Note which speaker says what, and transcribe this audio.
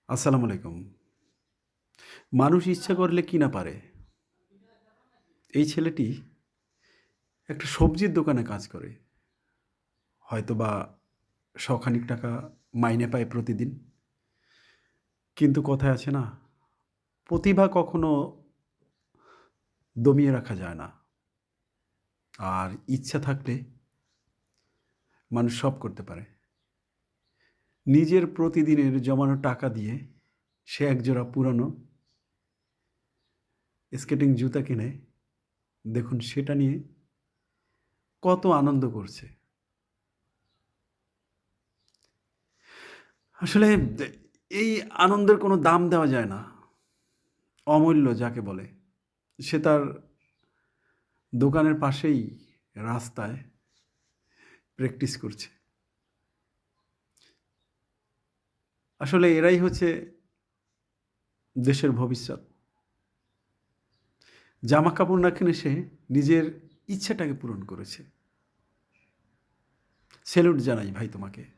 Speaker 1: আসসালামু আলাইকুম। মানুষ ইচ্ছা করলে কি না পারে। এই ছেলেটি একটা সবজির দোকানে কাজ করে। হয়তোবা শখানিক টাকা মাইনে পায় প্রতিদিন। কিন্তু কথায় আছে না, প্রতিভা কখনো দমিয়ে রাখা যায় না। আর ইচ্ছা থাকলে মানুষ সব করতে পারে। নিজের প্রতিদিনের জমানো টাকা দিয়ে সে একজোড়া পুরানো স্কেটিং জুতা কিনে দেখুন সেটা নিয়ে কত আনন্দ করছে। আসলে এই আনন্দের কোনো দাম দেওয়া যায় না। অমূল্য যাকে বলে। সে তার দোকানের পাশেই রাস্তায় প্র্যাকটিস করছে। আসলে এরাই হচ্ছে দেশের ভবিষ্যৎ। জামাকাপড় না কিনে সে নিজের ইচ্ছাটাকে পূরণ করেছে। সেলুট জানাই ভাই তোমাকে।